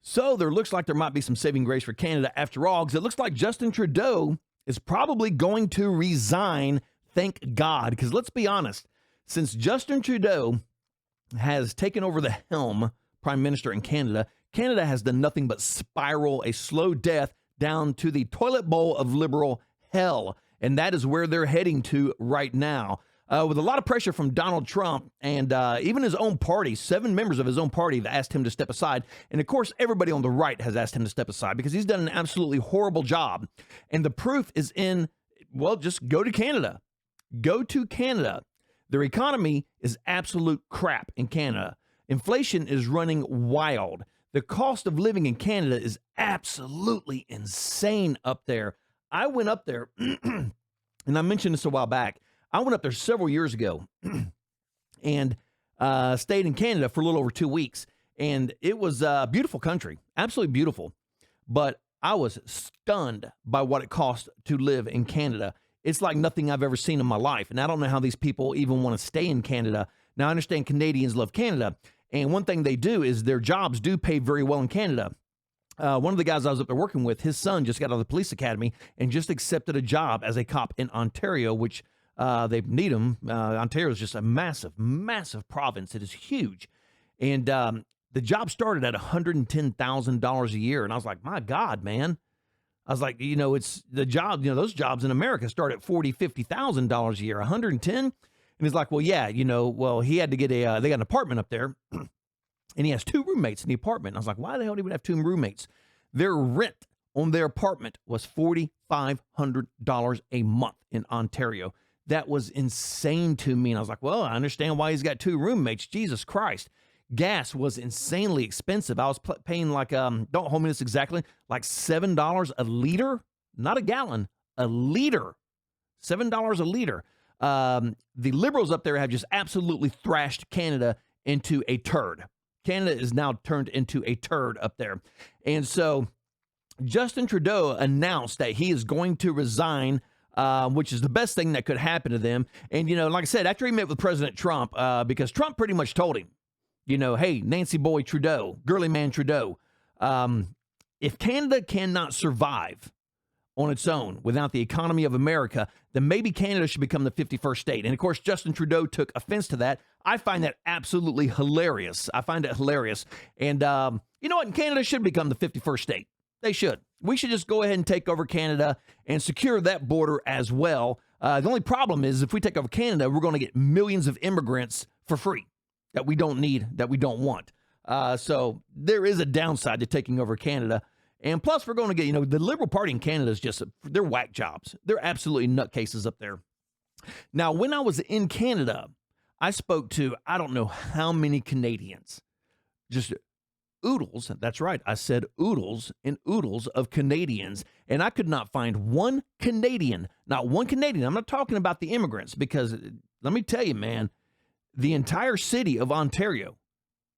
So there looks like there might be some saving grace for Canada after all, because it looks like Justin Trudeau is probably going to resign. Thank God, because let's be honest, since Justin Trudeau has taken over the helm, Prime Minister in Canada, Canada has done nothing but spiral a slow death down to the toilet bowl of liberal hell. And that is where they're heading to right now. With a lot of pressure from Donald Trump and even his own party, 7 members of his own party have asked him to step aside. And of course, everybody on the right has asked him to step aside because he's done an absolutely horrible job. And the proof is in, well, just go to Canada. Go to Canada. Their economy is absolute crap in Canada. Inflation is running wild. The cost of living in Canada is absolutely insane up there. I went up there, and I mentioned this a while back. I went up there several years ago and stayed in Canada for a little over 2 weeks. And it was a beautiful country, absolutely beautiful. But I was stunned by what it cost to live in Canada. It's like nothing I've ever seen in my life. And I don't know how these people even want to stay in Canada. Now, I understand Canadians love Canada. And one thing they do is their jobs do pay very well in Canada. One of the guys I was up there working with, his son just got out of the police academy and just accepted a job as a cop in Ontario, which they need him. Ontario is just a massive, massive province. It is huge. And the job started at $110,000 a year. And I was like, my God, man. I was like, it's the job, those jobs in America start at $40,000, $50,000 a year, 110. And he's like, well, yeah, well, he had to get they got an apartment up there and he has 2 roommates in the apartment. And I was like, why the hell do he have 2 roommates? Their rent on their apartment was $4,500 a month in Ontario. That was insane to me. And I was like, well, I understand why he's got 2 roommates. Jesus Christ. Gas was insanely expensive. I was paying like, don't hold me this exactly, like $7 a liter, not a gallon, a liter, $7 a liter. The liberals up there have just absolutely thrashed Canada into a turd. Canada is now turned into a turd up there. And so Justin Trudeau announced that he is going to resign, which is the best thing that could happen to them. And, like I said, after he met with President Trump, because Trump pretty much told him, hey, Nancy boy Trudeau, girly man Trudeau, if Canada cannot survive on its own without the economy of America, then maybe Canada should become the 51st state. And of course, Justin Trudeau took offense to that. I find that absolutely hilarious. I find it hilarious. And you know what? Canada should become the 51st state. They should. We should just go ahead and take over Canada and secure that border as well. The only problem is if we take over Canada, we're going to get millions of immigrants for free that we don't need, that we don't want. So there is a downside to taking over Canada. And plus, we're going to get, the Liberal Party in Canada is just, they're whack jobs. They're absolutely nutcases up there. Now, when I was in Canada, I spoke to, I don't know how many Canadians, just oodles. That's right. I said oodles and oodles of Canadians. And I could not find one Canadian, not one Canadian. I'm not talking about the immigrants because let me tell you, man, the entire city of Ontario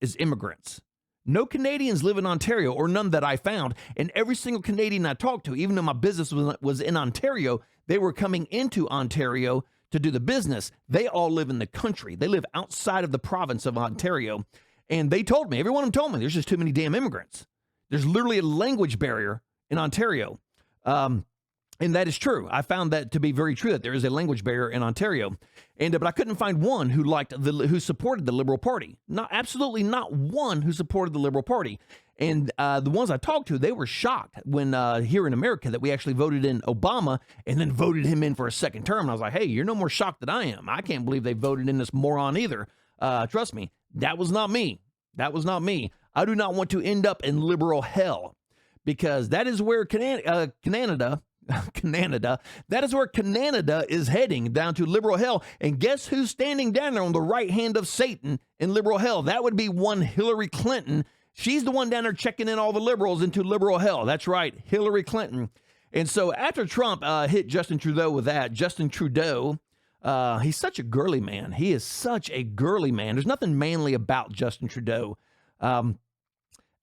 is immigrants. No Canadians live in Ontario, or none that I found. And every single Canadian I talked to, even though my business was in Ontario, they were coming into Ontario to do the business. They all live in the country. They live outside of the province of Ontario. And they told me, every one of them told me, there's just too many damn immigrants. There's literally a language barrier in Ontario. And that is true. I found that to be very true, that there is a language barrier in Ontario. But I couldn't find one who supported the Liberal Party. Absolutely not one who supported the Liberal Party. And the ones I talked to, they were shocked when here in America that we actually voted in Obama and then voted him in for a second term. And I was like, hey, you're no more shocked than I am. I can't believe they voted in this moron either. Trust me, that was not me. That was not me. I do not want to end up in liberal hell because that is where Canada, that is where Canada is heading, down to liberal hell. And guess who's standing down there on the right hand of Satan in liberal hell? That would be one Hillary Clinton. She's the one down there checking in all the liberals into liberal hell. That's right, Hillary Clinton. And so after Trump hit Justin Trudeau with that, Justin Trudeau, he's such a girly man. He is such a girly man. There's nothing manly about Justin Trudeau.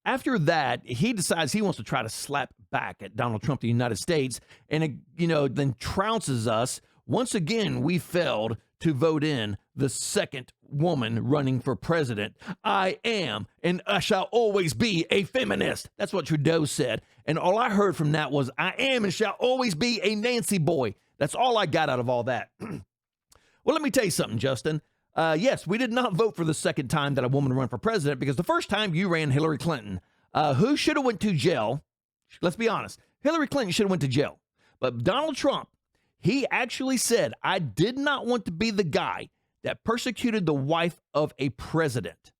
After that, he decides he wants to try to slap back at Donald Trump, the United States, and, then trounces us. Once again, we failed to vote in the second woman running for president. I am and I shall always be a feminist. That's what Trudeau said. And all I heard from that was, I am and shall always be a Nancy boy. That's all I got out of all that. Well, let me tell you something, Justin. Yes, we did not vote for the second time that a woman ran for president, because the first time you ran Hillary Clinton, who should have went to jail. Let's be honest. Hillary Clinton should have went to jail. But Donald Trump, he actually said, I did not want to be the guy that persecuted the wife of a president.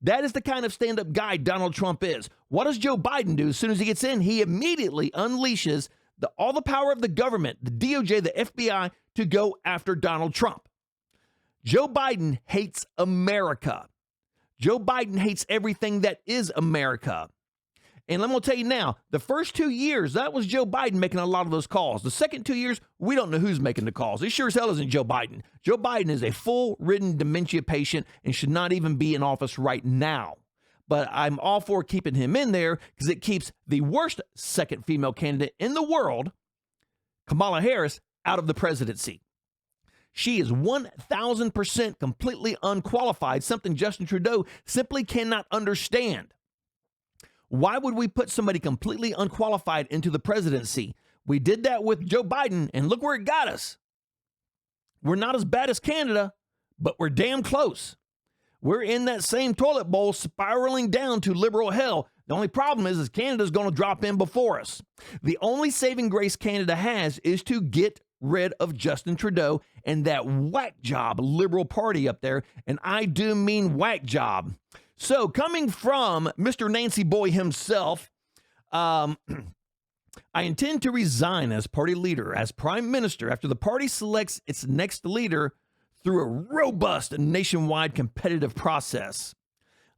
That is the kind of stand-up guy Donald Trump is. What does Joe Biden do? As soon as he gets in, he immediately unleashes all the power of the government, the DOJ, the FBI, to go after Donald Trump. Joe Biden hates America. Joe Biden hates everything that is America. And I'm going to tell you now, the first 2 years, that was Joe Biden making a lot of those calls. The second 2 years, we don't know who's making the calls. It sure as hell isn't Joe Biden. Joe Biden is a full-ridden dementia patient and should not even be in office right now. But I'm all for keeping him in there because it keeps the worst second female candidate in the world, Kamala Harris, out of the presidency. She is 1,000% completely unqualified, something Justin Trudeau simply cannot understand. Why would we put somebody completely unqualified into the presidency? We did that with Joe Biden, and look where it got us. We're not as bad as Canada, but we're damn close. We're in that same toilet bowl spiraling down to liberal hell. The only problem is Canada's going to drop in before us. The only saving grace Canada has is to get rid of Justin Trudeau and that whack job Liberal Party up there, and I do mean whack job. So coming from Mr. Nancy Boy himself, I intend to resign as party leader, as prime minister, after the party selects its next leader through a robust nationwide competitive process.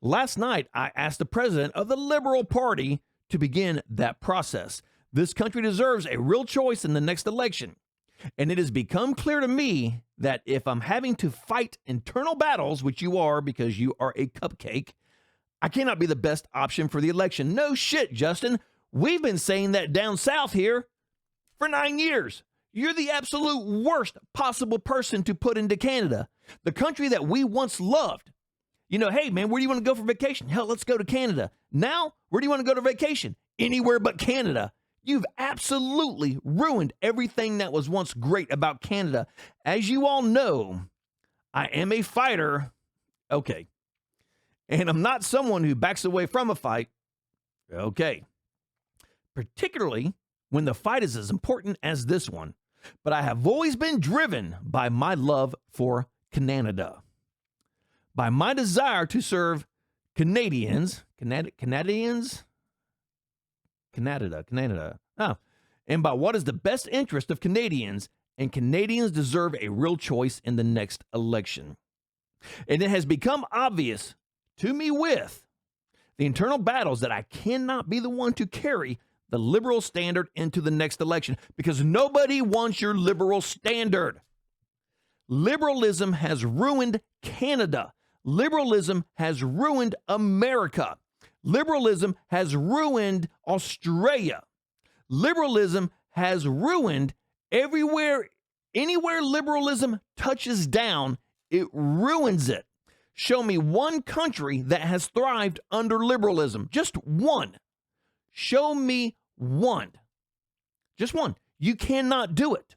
Last night, I asked the president of the Liberal Party to begin that process. This country deserves a real choice in the next election. And it has become clear to me that if I'm having to fight internal battles, which you are because you are a cupcake, I cannot be the best option for the election. No shit, Justin. We've been saying that down south here for 9 years. You're the absolute worst possible person to put into Canada, the country that we once loved. You know, hey, man, where do you want to go for vacation? Hell, let's go to Canada. Now, where do you want to go to vacation? Anywhere but Canada. You've absolutely ruined everything that was once great about Canada. As you all know, I am a fighter. Okay. And I'm not someone who backs away from a fight. Okay. Particularly when the fight is as important as this one. But I have always been driven by my love for Canada. By my desire to serve Canadians. Canada. Oh, and by what is the best interest of Canadians, and Canadians deserve a real choice in the next election. And it has become obvious to me with the internal battles that I cannot be the one to carry the liberal standard into the next election, because nobody wants your liberal standard. Liberalism has ruined Canada. Liberalism has ruined America. Liberalism has ruined Australia. Liberalism has ruined everywhere, anywhere liberalism touches down, it ruins it. Show me one country that has thrived under liberalism. Just one. Show me one. Just one. You cannot do it.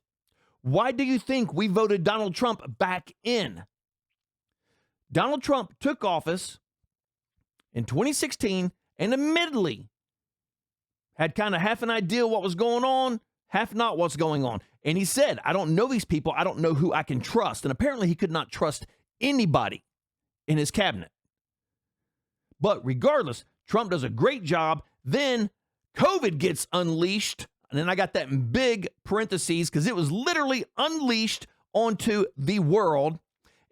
Why do you think we voted Donald Trump back in? Donald Trump took office in 2016, and admittedly had kind of half an idea what was going on, half not what's going on. And he said, I don't know these people. I don't know who I can trust. And apparently he could not trust anybody in his cabinet. But regardless, Trump does a great job. Then COVID gets unleashed. And then I got that in big parentheses because it was literally unleashed onto the world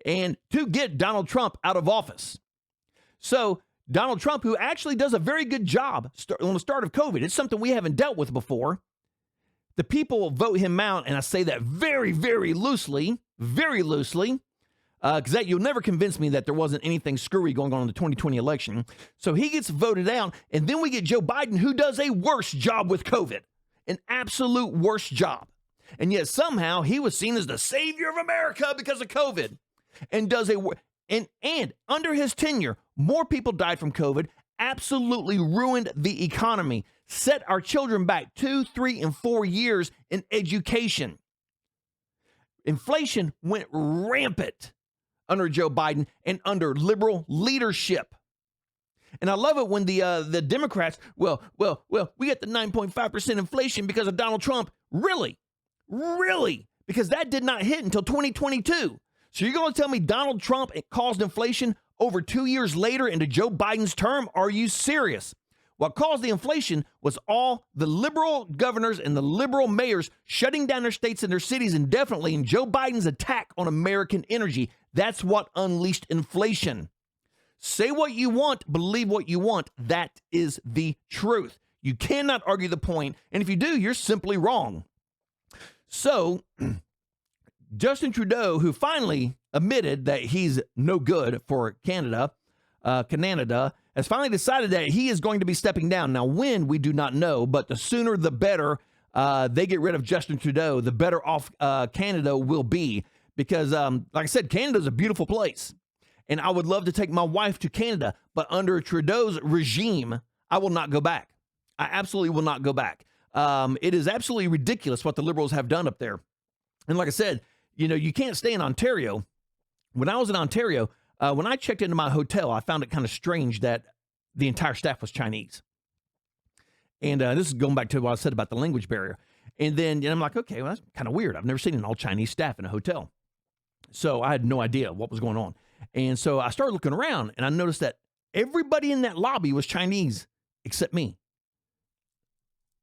and to get Donald Trump out of office. So Donald Trump, who actually does a very good job on the start of COVID. It's something we haven't dealt with before. The people will vote him out, and I say that very, very loosely, because that you'll never convince me that there wasn't anything screwy going on in the 2020 election. So he gets voted out, and then we get Joe Biden, who does a worse job with COVID, an absolute worse job. And yet somehow he was seen as the savior of America because of COVID. And and under his tenure, more people died from COVID, absolutely ruined the economy, set our children back 2, 3, and 4 years in education. Inflation went rampant under Joe Biden and under liberal leadership. And I love it when the Democrats, we get the 9.5% inflation because of Donald Trump. Really? Really? Because that did not hit until 2022. So you're going to tell me Donald Trump caused inflation over 2 years later into Joe Biden's term? Are you serious? What caused the inflation was all the liberal governors and the liberal mayors shutting down their states and their cities indefinitely, and Joe Biden's attack on American energy. That's what unleashed inflation. Say what you want, believe what you want. That is the truth. You cannot argue the point, and if you do, you're simply wrong. So, Justin Trudeau, who finally admitted that he's no good for Canada, has finally decided that he is going to be stepping down. Now, when, we do not know, but the sooner the better they get rid of Justin Trudeau, the better off Canada will be. Because, like I said, Canada's a beautiful place. And I would love to take my wife to Canada, but under Trudeau's regime, I will not go back. I absolutely will not go back. It is absolutely ridiculous what the Liberals have done up there. And like I said, you can't stay in Ontario. When I was in Ontario, when I checked into my hotel, I found it kind of strange that the entire staff was Chinese. And this is going back to what I said about the language barrier. And then I'm like, okay, well, that's kind of weird. I've never seen an all-Chinese staff in a hotel. So I had no idea what was going on. And so I started looking around, and I noticed that everybody in that lobby was Chinese except me.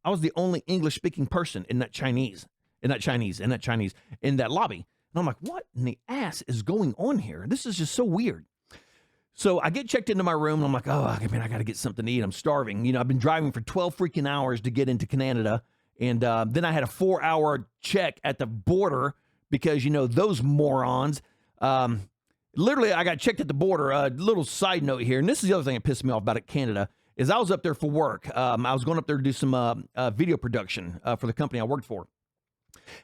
I was the only English-speaking person in that lobby. And I'm like, what in the ass is going on here? This is just so weird. So I get checked into my room, and I'm like, oh, man, I got to get something to eat. I'm starving. I've been driving for 12 freaking hours to get into Canada. And then I had a 4-hour check at the border because, those morons. Literally, I got checked at the border. A little side note here, and this is the other thing that pissed me off about Canada, is I was up there for work. I was going up there to do some video production for the company I worked for.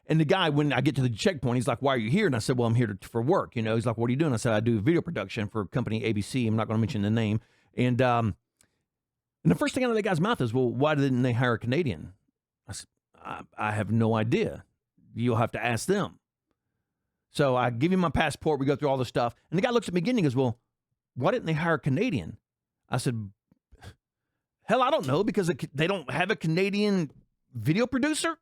And the guy, when I get to the checkpoint, he's like, why are you here? And I said, well, I'm here for work. He's like, what are you doing? I said, I do video production for company ABC. I'm not going to mention the name. And the first thing out of the guy's mouth is, well, why didn't they hire a Canadian? I said, I have no idea. You'll have to ask them. So I give him my passport. We go through all this stuff. And the guy looks at me again and he goes, well, why didn't they hire a Canadian? I said, hell, I don't know, because they don't have a Canadian video producer.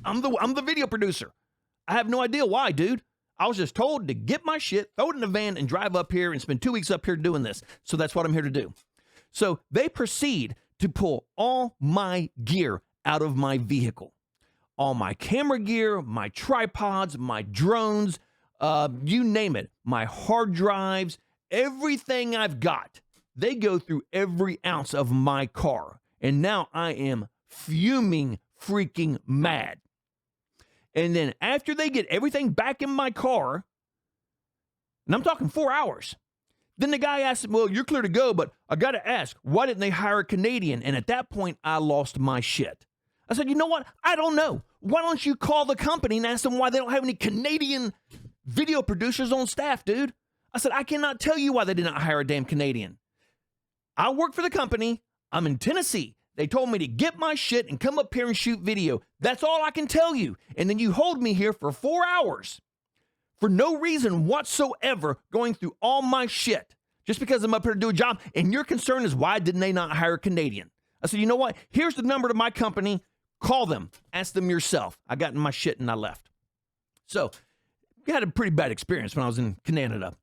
I'm the video producer. I have no idea why, dude. I was just told to get my shit, throw it in the van, and drive up here and spend 2 weeks up here doing this. So that's what I'm here to do. So they proceed to pull all my gear out of my vehicle. All my camera gear, my tripods, my drones, you name it, my hard drives, everything I've got. They go through every ounce of my car. And now I am fuming freaking mad. And then after they get everything back in my car, and I'm talking 4 hours, then the guy asked, well, you're clear to go, but I got to ask, why didn't they hire a Canadian? And at that point, I lost my shit. I said, you know what? I don't know. Why don't you call the company and ask them why they don't have any Canadian video producers on staff, dude? I said, I cannot tell you why they did not hire a damn Canadian. I work for the company. I'm in Tennessee. They told me to get my shit and come up here and shoot video. That's all I can tell you. And then you hold me here for 4 hours for no reason whatsoever, going through all my shit just because I'm up here to do a job. And your concern is, why didn't they not hire a Canadian? I said, you know what? Here's the number to my company. Call them. Ask them yourself. I got in my shit and I left. So I had a pretty bad experience when I was in Canada.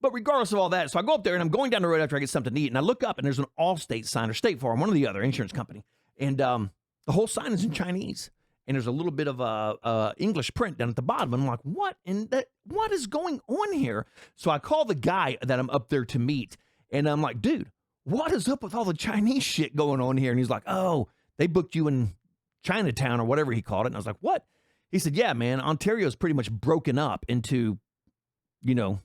But regardless of all that, so I go up there and I'm going down the road after I get something to eat, and I look up and there's an Allstate sign, or State Farm, one or the other, insurance company. And the whole sign is in Chinese. And there's a little bit of English print down at the bottom. And I'm like, what is going on here? So I call the guy that I'm up there to meet. And I'm like, dude, what is up with all the Chinese shit going on here? And he's like, oh, they booked you in Chinatown or whatever he called it. And I was like, what? He said, yeah, man, Ontario's pretty much broken up into,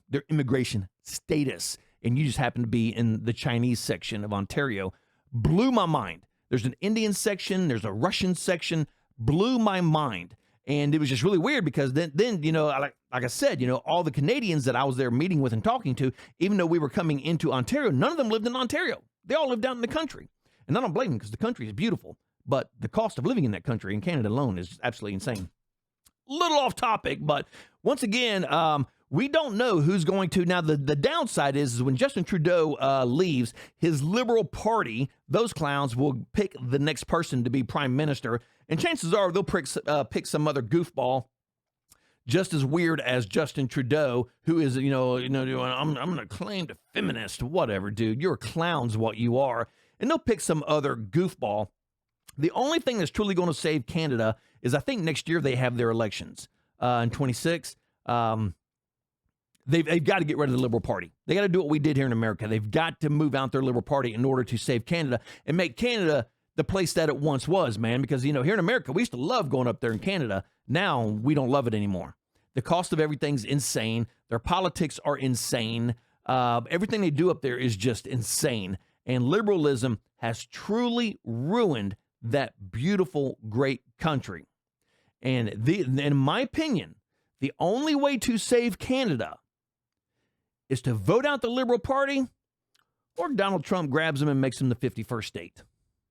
their immigration status. And you just happen to be in the Chinese section of Ontario. Blew my mind. There's an Indian section. There's a Russian section. Blew my mind. And it was just really weird because then you know, like I said, you know, all the Canadians that I was there meeting with and talking to, even though we were coming into Ontario, none of them lived in Ontario. They all lived out in the country. And I don't blame them because the country is beautiful. But the cost of living in that country, in Canada alone, is absolutely insane. Little off topic, but once again, we don't know who's going to. Now, the downside is when Justin Trudeau leaves, his Liberal Party, those clowns, will pick the next person to be prime minister. And chances are they'll pick some other goofball just as weird as Justin Trudeau, who is, I'm going to claim to feminist, whatever, dude. You're clowns, what you are. And they'll pick some other goofball. The only thing that's truly going to save Canada is I think next year they have their elections in 26. They've got to get rid of the Liberal Party. They got to do what we did here in America. They've got to move out their Liberal Party in order to save Canada and make Canada the place that it once was, man. Because, you know, here in America, we used to love going up there in Canada. Now we don't love it anymore. The cost of everything's insane. Their politics are insane. Everything they do up there is just insane. And liberalism has truly ruined that beautiful, great country. And in my opinion, the only way to save Canada is to vote out the Liberal Party, or Donald Trump grabs them and makes them the 51st state.